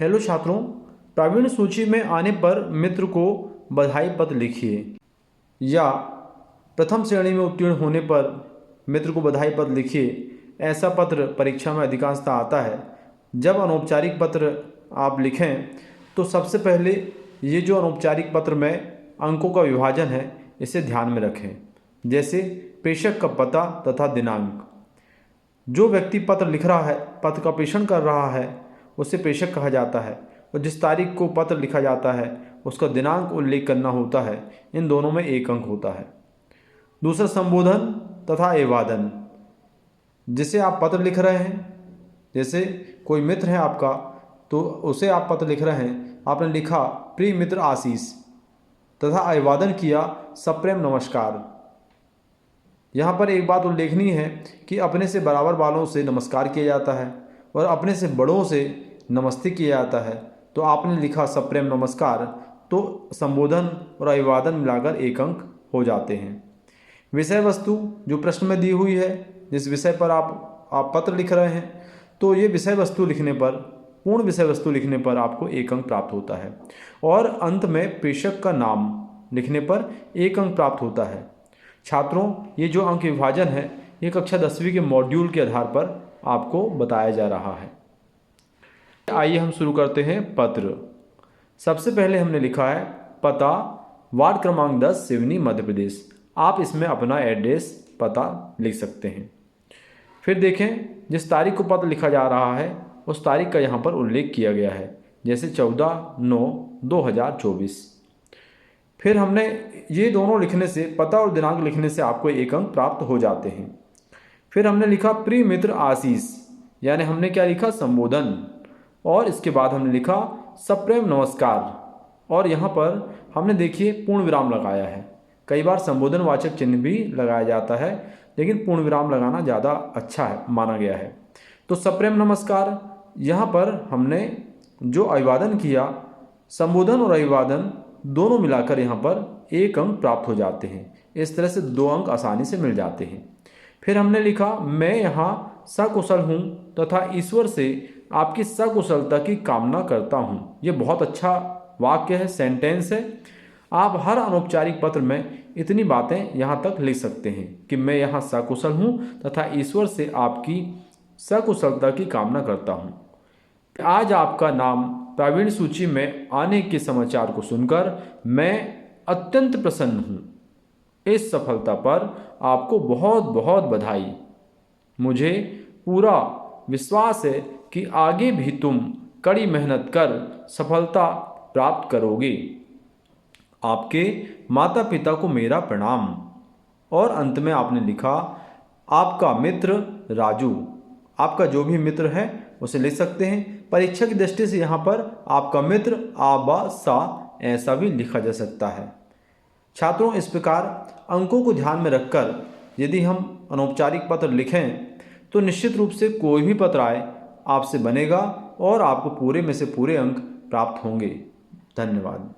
Hello छात्रों, प्रावीण्य सूची में आने पर मित्र को बधाई पत्र लिखिए। या प्रथम श्रेणी में उत्तीर्ण होने पर मित्र को बधाई पत्र लिखिए। ऐसा पत्र परीक्षा में अधिकांशतः आता है। जब अनौपचारिक पत्र आप लिखें तो सबसे पहले ये जो अनौपचारिक पत्र में अंकों का विभाजन है इसे ध्यान में रखें। जैसे प्रेषक का पता तथा दिनांक। जो व्यक्ति पत्र लिख रहा है, पत्र का प्रेषण कर रहा है, उसे प्रेषक कहा जाता है। और जिस तारीख को पत्र लिखा जाता है उसका दिनांक उल्लेख करना होता है। इन दोनों में 1 अंक होता है। दूसरा, संबोधन तथा अभिवादन। जिसे आप पत्र लिख रहे हैं, जैसे कोई मित्र है आपका, तो उसे आप पत्र लिख रहे हैं, आपने लिखा प्रिय मित्र आशीष तथा अभिवादन किया सप्रेम नमस्कार। यहाँ पर एक बात उल्लेखनीय है कि अपने से बराबर वालों से नमस्कार किया जाता है और अपने से बड़ों से नमस्ते किया जाता है। तो आपने लिखा सप्रेम नमस्कार, तो संबोधन और अभिवादन मिलाकर 1 अंक हो जाते हैं। विषय वस्तु जो प्रश्न में दी हुई है, जिस विषय पर आप पत्र लिख रहे हैं, तो ये विषय वस्तु लिखने पर, पूर्ण विषय वस्तु लिखने पर आपको 1 अंक प्राप्त होता है। और अंत में प्रेषक का नाम लिखने पर 1 अंक प्राप्त होता है। छात्रों, ये जो अंक विभाजन है ये कक्षा 10वीं के मॉड्यूल के आधार पर आपको बताया जा रहा है। आइए हम शुरू करते हैं पत्र। सबसे पहले हमने लिखा है पता, वार्ड क्रमांक 10, सिवनी, मध्य प्रदेश। आप इसमें अपना एड्रेस, पता लिख सकते हैं। फिर देखें, जिस तारीख को पत्र लिखा जा रहा है उस तारीख का यहाँ पर उल्लेख किया गया है, जैसे 14/9/2024। फिर हमने ये दोनों लिखने से, पता और दिनांक लिखने से आपको 1 अंक प्राप्त हो जाते हैं। फिर हमने लिखा प्रिय मित्र आशीष, यानी हमने क्या लिखा, संबोधन। और इसके बाद हमने लिखा सप्रेम नमस्कार। और यहाँ पर हमने देखिए पूर्ण विराम लगाया है। कई बार संबोधनवाचक चिन्ह भी लगाया जाता है, लेकिन पूर्ण विराम लगाना ज़्यादा अच्छा है, माना गया है। तो सप्रेम नमस्कार, यहाँ पर हमने जो अभिवादन किया, संबोधन और अभिवादन दोनों मिलाकर यहाँ पर 1 अंक प्राप्त हो जाते हैं। इस तरह से 2 अंक आसानी से मिल जाते हैं। फिर हमने लिखा मैं यहाँ सकुशल हूँ तथा ईश्वर से आपकी सकुशलता की कामना करता हूँ। ये बहुत अच्छा वाक्य है, सेंटेंस है। आप हर अनौपचारिक पत्र में इतनी बातें यहाँ तक लिख सकते हैं कि मैं यहाँ सकुशल हूँ तथा ईश्वर से आपकी सकुशलता की कामना करता हूँ। आज आपका नाम प्रावीण्य सूची में आने के समाचार को सुनकर मैं अत्यंत प्रसन्न हूँ। इस सफलता पर आपको बहुत बहुत बधाई। मुझे पूरा विश्वास है कि आगे भी तुम कड़ी मेहनत कर सफलता प्राप्त करोगे। आपके माता पिता को मेरा प्रणाम। और अंत में आपने लिखा आपका मित्र राजू। आपका जो भी मित्र है उसे लिख सकते हैं। परीक्षा की दृष्टि से यहाँ पर आपका मित्र आबा सा ऐसा भी लिखा जा सकता है। छात्रों, इस प्रकार अंकों को ध्यान में रखकर यदि हम अनौपचारिक पत्र लिखें तो निश्चित रूप से कोई भी पत्र आए आपसे बनेगा और आपको पूरे में से पूरे अंक प्राप्त होंगे। धन्यवाद।